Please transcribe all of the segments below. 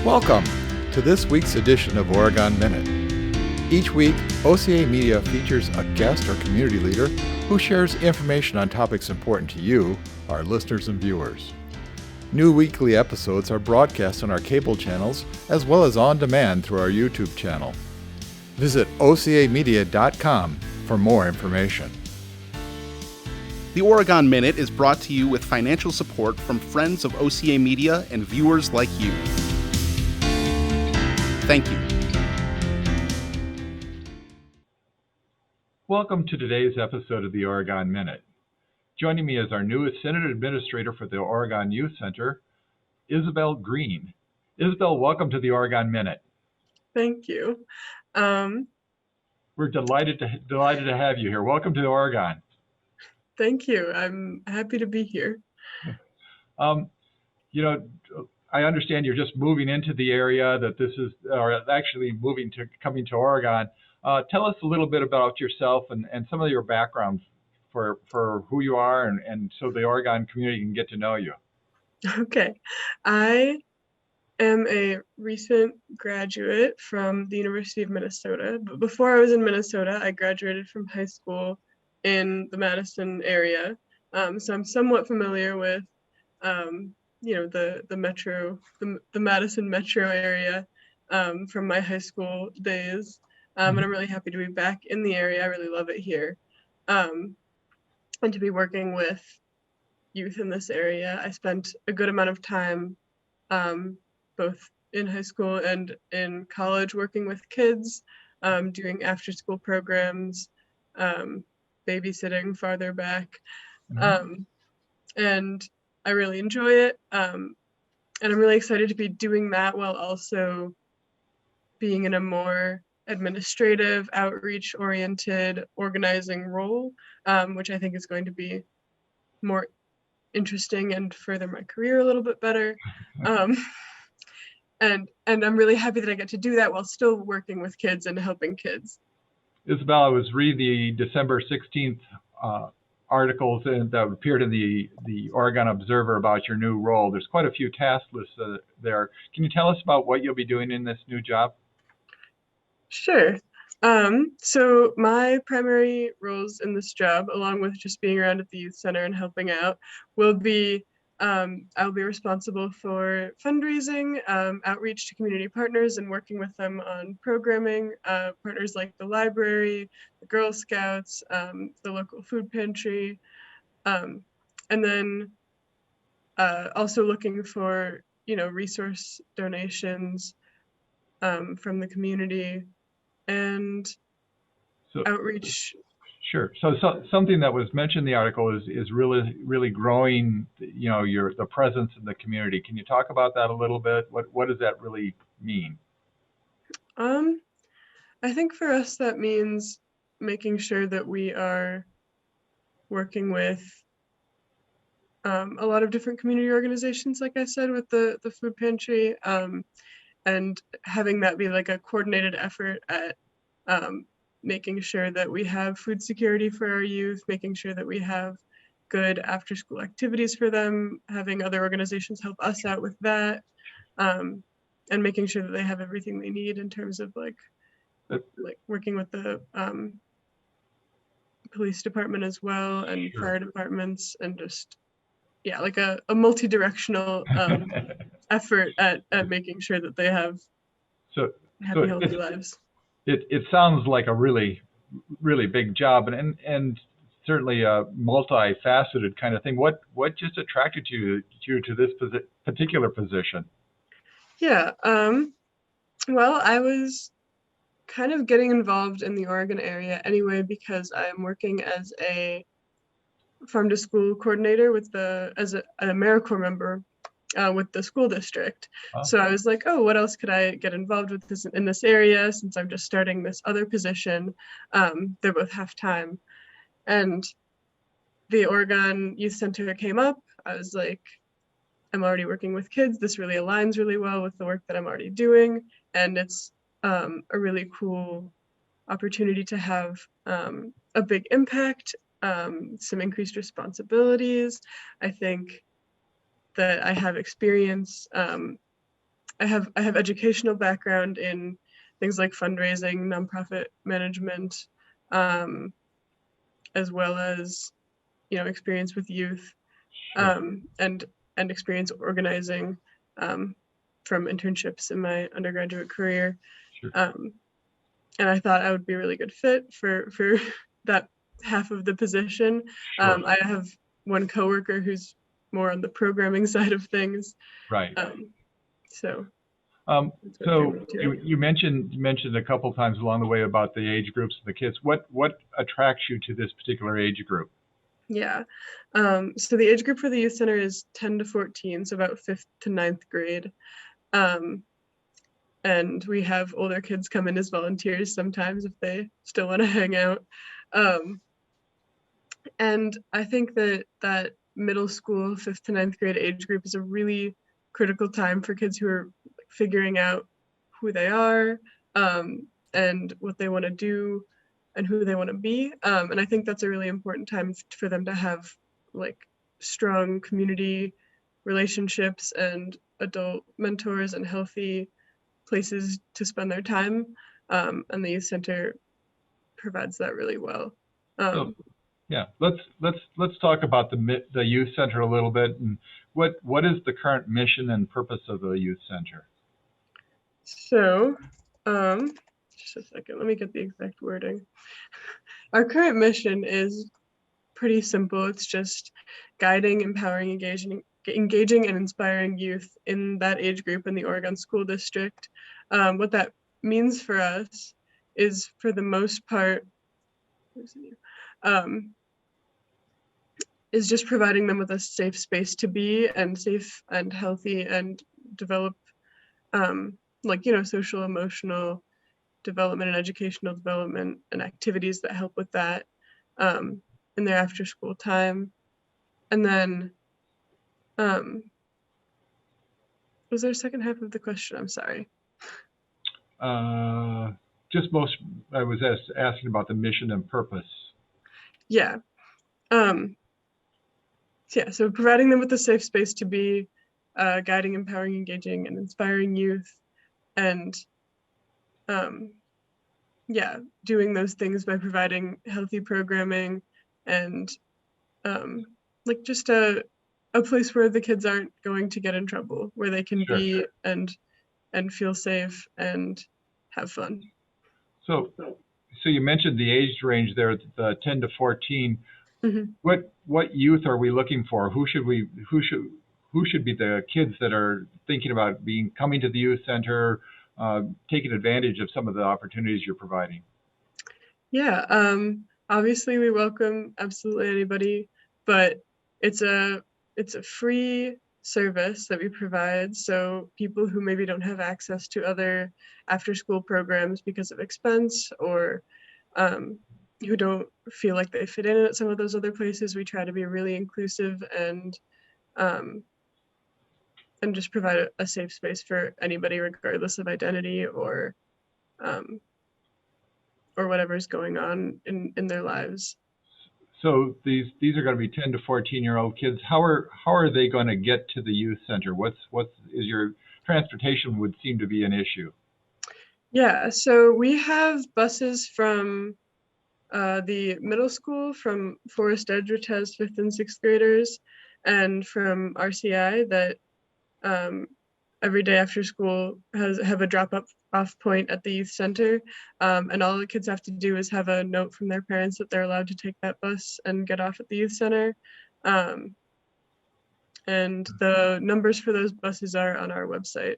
Welcome to this week's edition of Oregon Minute. Each week, OCA Media features a guest or community leader who shares information on topics important to you, our listeners and viewers. New weekly episodes are broadcast on our cable channels as well as on demand through our YouTube channel. Visit ocamedia.com for more information. The Oregon Minute is brought to you with financial support from friends of OCA Media and viewers like you. Thank you. Welcome to today's episode of the Oregon Minute. Joining me is our newest Senate Administrator for the Oregon Youth Center, Isabel Greene. Isabel, welcome to the Oregon Minute. Thank you. We're delighted to have you here. Welcome to Oregon. Thank you. I'm happy to be here. I understand you're just moving into the area, coming to Oregon. Tell us a little bit about yourself and some of your background for who you are and so the Oregon community can get to know you. Okay. I am a recent graduate from the University of Minnesota. But before I was in Minnesota, I graduated from high school in the Madison area. So I'm somewhat familiar with the Madison metro area from my high school days. And I'm really happy to be back in the area. I really love it here. And to be working with youth in this area. I spent a good amount of time both in high school and in college working with kids, doing after school programs, babysitting farther back. And I really enjoy it. And I'm really excited to be doing that while also being in a more administrative, outreach-oriented, organizing role, which I think is going to be more interesting and further my career a little bit better. And I'm really happy that I get to do that while still working with kids and helping kids. Isabel, I was reading the December 16th articles that appeared in the Oregon Observer about your new role. There's quite a few task lists there. Can you tell us about what you'll be doing in this new job? Sure. So my primary roles in this job, along with just being around at the youth center and helping out, will be I'll be responsible for fundraising, outreach to community partners and working with them on programming, partners like the library, the Girl Scouts, the local food pantry, and then also looking for, resource donations from the community and outreach. Sure. So something that was mentioned in the article is really growing, the presence in the community. Can you talk about that a little bit? What does that really mean? I think for us that means making sure that we are working with a lot of different community organizations, like I said, with the food pantry, and having that be like a coordinated effort at making sure that we have food security for our youth, making sure that we have good after school activities for them, having other organizations help us out with that, and making sure that they have everything they need in terms of like working with the police department as well and fire departments, and just like a multi-directional effort at making sure that they have happy, healthy lives. It sounds like a really, really big job and certainly a multifaceted kind of thing. What just attracted you to this particular position? Yeah, well, I was kind of getting involved in the Oregon area anyway because I'm working as a farm to school coordinator as an AmeriCorps member with the school district. So I was like, what else could I get involved with in this area since I'm just starting this other position? They're both half-time. And the Oregon Youth Center came up. I was like, I'm already working with kids. This really aligns really well with the work that I'm already doing. And it's a really cool opportunity to have a big impact, some increased responsibilities. I think that I have experience I have educational background in things like fundraising, nonprofit management, as well as, experience with youth, and experience organizing, from internships in my undergraduate career. Sure. And I thought I would be a really good fit for that half of the position. Sure. I have one coworker who's more on the programming side of things. Right. So that's what drew So me to it. you mentioned a couple times along the way about the age groups of the kids. What attracts you to this particular age group? Yeah. So the age group for the youth center is 10 to 14, so about 5th to 9th grade. And we have older kids come in as volunteers sometimes if they still want to hang out. And I think that middle school, 5th to 9th grade age group is a really critical time for kids who are figuring out who they are, and what they want to do and who they want to be. And I think that's a really important time for them to have like strong community relationships and adult mentors and healthy places to spend their time. And the youth center provides that really well. Yeah, let's talk about the youth center a little bit, and what is the current mission and purpose of the youth center? So, just a second, let me get the exact wording. Our current mission is pretty simple. It's just guiding, empowering, engaging and inspiring youth in that age group in the Oregon School District. What that means for us is, for the most part, is just providing them with a safe space to be, and safe and healthy, and develop social, emotional development and educational development and activities that help with that in their after school time. And then was there a second half of the question? I'm sorry. I was asking about the mission and purpose. Yeah. So providing them with a safe space to be, guiding, empowering, engaging, and inspiring youth, and doing those things by providing healthy programming and just a place where the kids aren't going to get in trouble, where they can be and feel safe and have fun. So you mentioned the age range there, the 10 to 14. Mm-hmm. What youth are we looking for? Who should be the kids that are thinking about coming to the youth center, taking advantage of some of the opportunities you're providing? Yeah, obviously we welcome absolutely anybody, but it's a free service that we provide. So people who maybe don't have access to other after school programs because of expense, or who don't feel like they fit in at some of those other places, we try to be really inclusive and just provide a safe space for anybody, regardless of identity or whatever's going on in their lives. So these are going to be 10 to 14-year-old kids. How are they going to get to the youth center? Is your transportation would seem to be an issue? Yeah, so we have buses from the middle school, from Forest Edge, which has 5th and 6th graders, and from RCI that every day after school have a drop-off point at the youth center, and all the kids have to do is have a note from their parents that they're allowed to take that bus and get off at the youth center. And the numbers for those buses are on our website.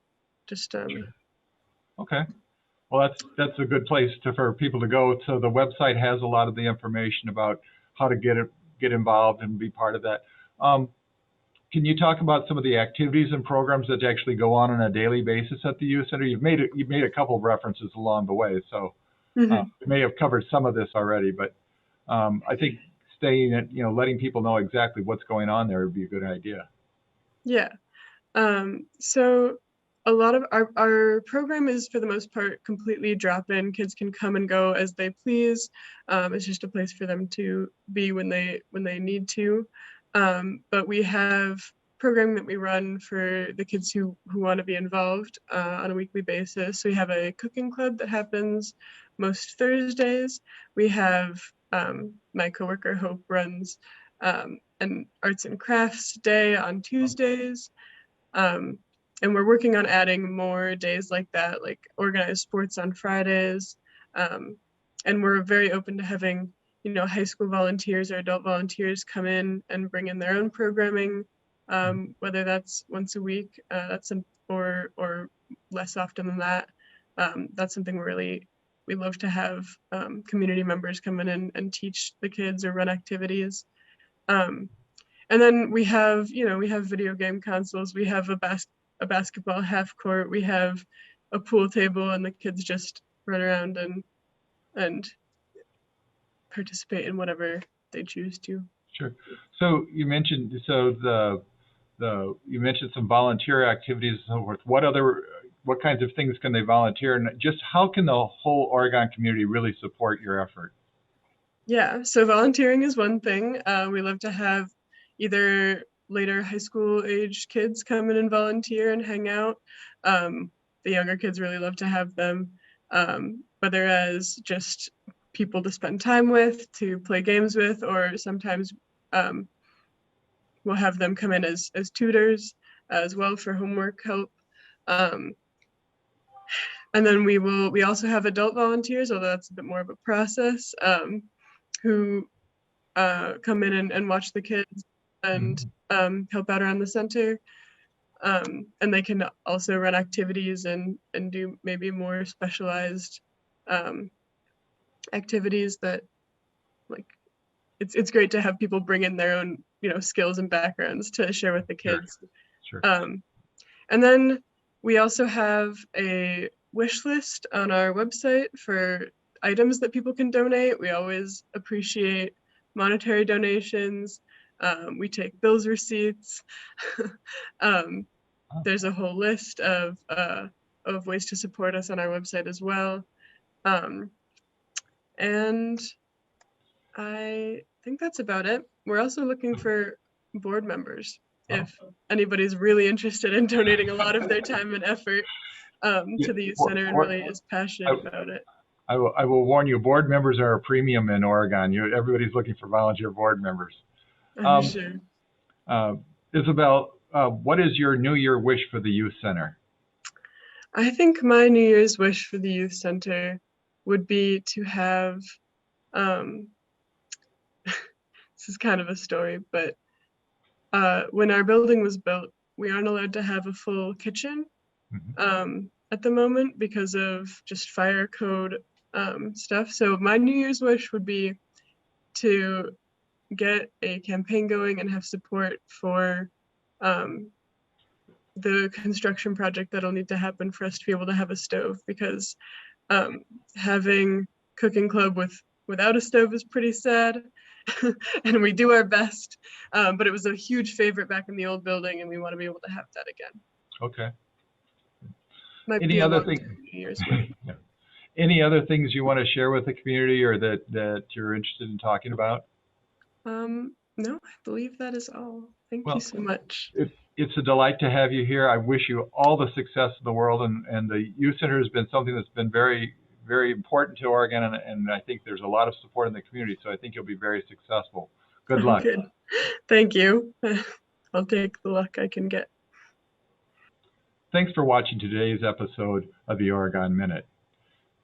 Okay. Well, that's a good place for people to go. So the website has a lot of the information about how to get involved and be part of that. Can you talk about some of the activities and programs that actually go on a daily basis at the youth center? You've made a couple of references along the way, so you may have covered some of this already. But I think letting people know exactly what's going on there would be a good idea. Yeah. So a lot of our program is, for the most part, completely drop-in. Kids can come and go as they please. It's just a place for them to be when they need to. But we have programming that we run for the kids who want to be involved on a weekly basis. We have a cooking club that happens most Thursdays. We have my coworker Hope runs an arts and crafts day on Tuesdays. And we're working on adding more days like that, like organized sports on Fridays. And we're very open to having, high school volunteers or adult volunteers come in and bring in their own programming, whether that's once a week, or less often than that. That's something we love to have community members come in and teach the kids or run activities. And then we have video game consoles. We have a basketball half court. We have a pool table, and the kids just run around and participate in whatever they choose to. Sure. So you mentioned you mentioned some volunteer activities and so forth. What kinds of things can they volunteer, and just how can the whole Oregon community really support your effort? Yeah, so volunteering is one thing. We love to have either later high school age kids come in and volunteer and hang out. The younger kids really love to have them, whether as just people to spend time with, to play games with, or sometimes we'll have them come in as tutors as well for homework help. And then we also have adult volunteers, although that's a bit more of a process, who come in and watch the kids and help out around the center. And they can also run activities and do maybe more specialized activities that, like, it's great to have people bring in their own skills and backgrounds to share with the kids. Sure. And then we also have a wish list on our website for items that people can donate. We always appreciate monetary donations. We take bills receipts. There's a whole list of ways to support us on our website as well. And I think that's about it. We're also looking for board members. If anybody's really interested in donating a lot of their time and effort to the youth center and really is passionate about it. I will warn you, board members are a premium in Oregon. Everybody's looking for volunteer board members. Sure. Isabel, what is your New Year wish for the youth center? I think my New Year's wish for the youth center would be to have, this is kind of a story, but when our building was built, we aren't allowed to have a full kitchen at the moment because of just fire code stuff. So my New Year's wish would be to get a campaign going and have support for the construction project that'll need to happen for us to be able to have a stove, because having cooking club without a stove is pretty sad. And we do our best, but it was a huge favorite back in the old building, and we want to be able to have that again. Okay. Any other things you want to share with the community, or that you're interested in talking about? No, I believe that is all. Thank you so much. It's a delight to have you here. I wish you all the success in the world, and the youth center has been something that's been very, very important to Oregon, and I think there's a lot of support in the community, so I think you'll be very successful. Good luck. Good. Thank you. I'll take the luck I can get. Thanks for watching today's episode of the Oregon Minute.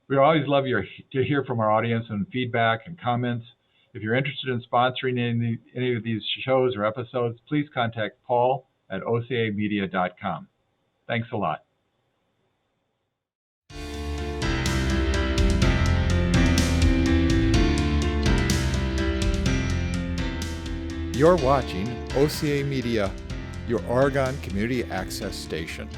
We always love to hear from our audience and feedback and comments. If you're interested in sponsoring any of these shows or episodes, please contact Paul at ocamedia.com. Thanks a lot. You're watching OCA Media, your Oregon Community Access Station.